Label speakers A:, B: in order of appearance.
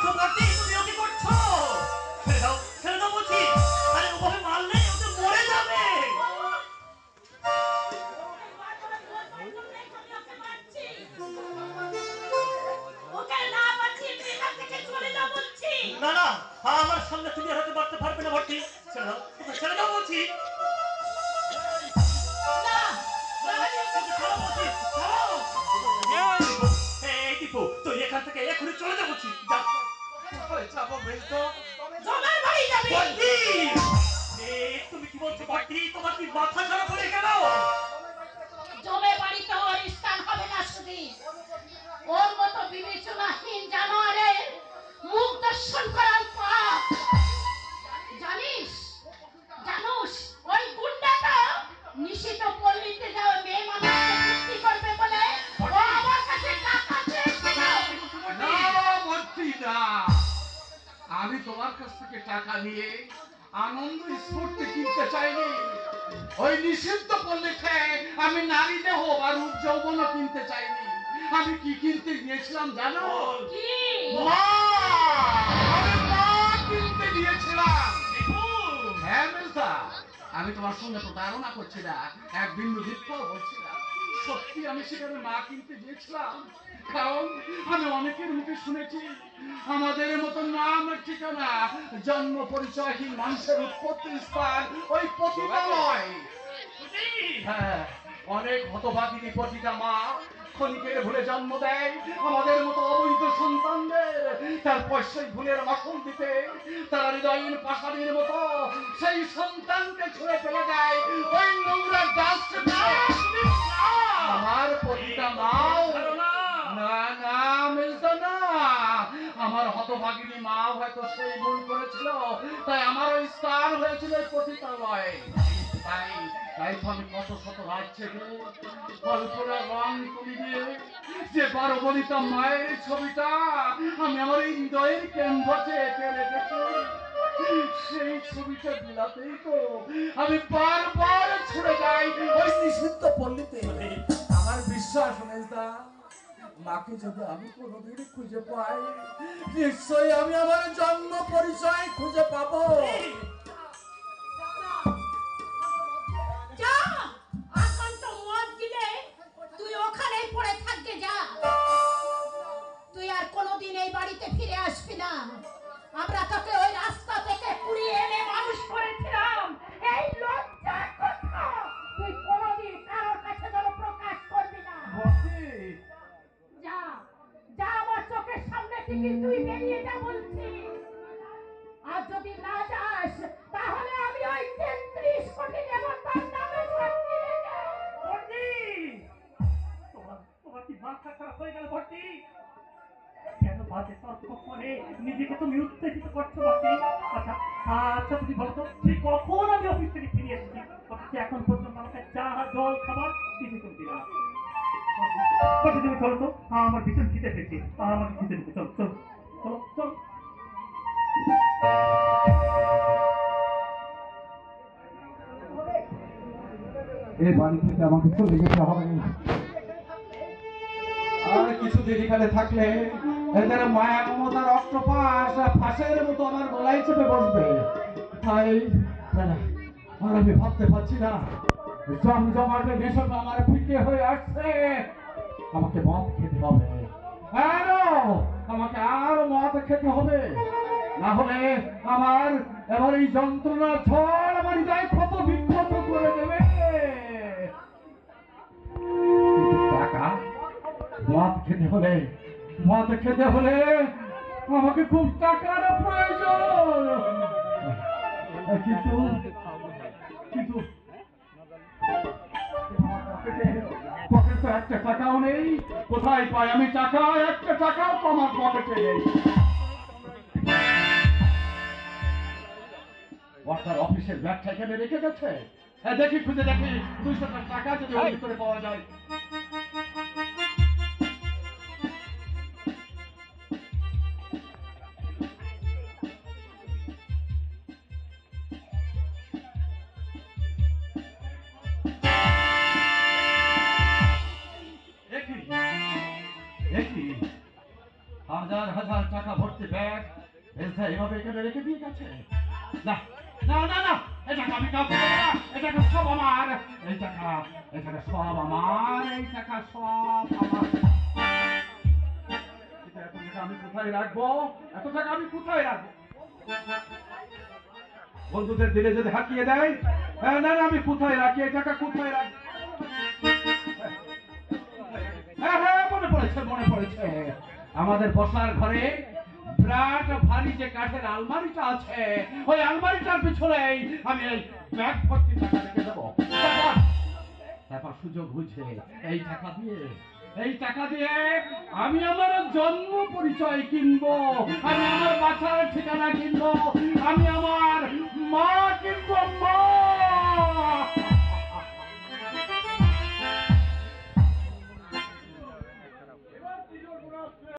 A: করছো বর্দি? তুমি ওকে করছো? ছেড়ে দাও বলছি। আরে ওভাবে মারলে ওকে মরে যাবে। না না, আমার সামনে তুমি হাতে মারতে পারবে না বর্দি। ছেড়ে দাও, ওকে ছেড়ে দাও বলছি। এই দীপু, তুই এখান থেকে এখনই চলে যা বলছি। তুমি কি বলছো বর্দি? তোমার কি মাথা খারাপ হয়ে গেল?
B: জমে বাড়িতে ওর স্থান হবে না সুদীপ। ওর মতো বিবেচনাহীন জানোয়ারের মুখ দর্শন করার পাপ। জানিস জানোস ওই গুন্ডাটা নিশিত পল্লীতে যাও মেয়ে মানুষকে মুক্তি করবে বলে ও আমার কাছে টাকা চেয়েছিল।
C: না ভর্তি না, আমি তোমার কাছ থেকে টাকা নিয়ে আনন্দ স্ফূর্তি কিনতে চাইনি। ওই নিষিদ্ধ পল্লীতে আমি নারী দেহ বা রূপ যৌবন কিনতে চাইনি। আমি কি কিনতে গিয়েছিলাম জানো?
B: কি?
C: মা! আমি মা কিনতে গিয়েছিলাম। হ্যাঁ মেজদা, আমি তোমার সঙ্গে প্রতারণা করছি না, এক বিন্দু মিথ্যাও বলছি না। সত্যি আমি সেখানে মা কিনতে গিয়েছিলাম। কারণ আমি অনেকের মুখে শুনেছি আমাদের মতো নাম ঠিকানা জন্ম পরিচয়হীন মানুষের উৎপত্তি স্থান ওই পতিতালয়। হ্যাঁ, অনেক হতভাগিনী পতিতা মা ক্ষণিকের ভুলে জন্ম দেয় আমাদের মতো অবৈধ সন্তানদের। তারপর সেই ভুলের মাখন দিতে তারা হৃদয়হীন পাষাণের মতো সেই সন্তানকে ছুঁড়ে ফেলে দেয় ওই নোংরা ডাস্টবিনে। আমার পতিতা মাও না না মিলতো না। আমার হতভাগিনী মা হয়তো সেই ভুল করেছিল, তাই আমার ওই স্থান হয়েছিল পতিতালয়। তাই তাই তো আমি কত শত রাত থেকে কল্পনার রং তুলি দিয়ে যে বারবরিতা মায়ের ছবিটা আমি আমার এই হৃদয়ের ক্যানভাসে এঁকে রেখেছি, সেই ছবিটা বিলাতেই তো আমি বারবার ছুড়ে যাই ওই নিষিদ্ধ পল্লীতে। আমার বিশ্বাস মেজদা, মাকে যদি আমি কোনোদিন খুঁজে পাই নিশ্চয়ই আমি আমার জন্ম পরিচয় খুঁজে পাবো।
B: যা, আকান্ত মদ দিলে তুই ওখানেই পড়ে থাকবে। যা, তুই আর কোনোদিন এই বাড়িতে ফিরে আসবি না। আমরা তোকে ওই রাস্তা থেকে কুড়িয়ে এনে মানুষ করেছিলাম। এই লজ্জার কথা তুই কোনোদিন কারোর কাছে যেন প্রকাশ করবি না। যা, যা আমার চোখের সামনে থেকে তুই বেরিয়ে যা বলছি। আর যদি না যাস তাহলে আমি ওই 33 কোটি দেবতার নামে সাক্ষী রেখে।
A: বর্দি, তোমার কি মাথা খারাপ হয়ে গেল বর্দি? কেন বাজে তর্ক করে নিজেকে তুমি উত্তেজিত করছো বর্দি? আচ্ছা আচ্ছা, তুমি বলো তো ঠিক কখন আমি অফিস থেকে ফিরে এসেছি? অথচ এখন পর্যন্ত আমাকে চা জল খাবার কিছু তুমি দিলে না। বর্দি, তুমি চলো তো, আমার ভীষণ খিদে পেয়েছে, আমাকে খেতে দিতে। চলো চলো চলো চলো।
D: এই বাড়ি থেকে আমাকে চলে যেতে হবে। আর কিছুদিন এখানে থাকলে এদের মায়া মমতার অক্টোপাস ফাঁসের মতো আমার গলায় চেপে বসবে। তাই আর আমি ভাবতে পারছি না, জমজমাটে নেশাটা আমার ফিকে হয়ে আসছে। আমাকে মদ খেতে হবে, আমাকে আরো মদ খেতে হবে, না হলে আমার এবার এই যন্ত্রণা ঝড় আমার হৃদয় ক্ষত বিক্ষত করে দেবে। টাকা, মদ খেতে হলে আমাকে খুব টাকার প্রয়োজন। কিন্তু কিন্তু পকেটে তো একটা টাকাও নেই। কোথায় পাই আমি টাকা? একটা টাকাও তো আমার পকেটে নেই। ওয়ার্কার অফিসের ব্যাগটা এখানে রেখে গেছে। দেখি, খুঁজে দেখি 200 টাকা যদি ওর ভিতরে পাওয়া যায়। দেখি হাজার হাজার টাকা ভর্তি ব্যাগ এলসা এভাবে এখানে রেখে দিয়ে গেছে। না না না না, এই টাকা আমি কাউকে দেবো না, এই টাকা সব আমার, এই টাকা সব আমার, এই টাকা সব আমার। এত টাকা আমি কোথায় রাখবো? এত টাকা আমি কোথায় রাখবো? বন্ধুদের দিলে যদি হাঁকিয়ে দেয়, না না আমি কোথায় রাখি এই টাকা, কোথায় রাখি? হ্যাঁ হ্যাঁ, মনে পড়েছে। আমাদের বসার ঘরে বিরাট ভারী যে কাঠের আলমারিটা আছে, ওই আলমারিটার পিছনেই আমি এই ব্যাগ ভর্তি টাকা রেখে দেবো। তারপর সুযোগ বুঝে এই টাকা দিয়ে আমি আমার জন্ম পরিচয় কিনবো, আমি আমার বাচ্চার ঠিকানা কিনবো, আমি আমার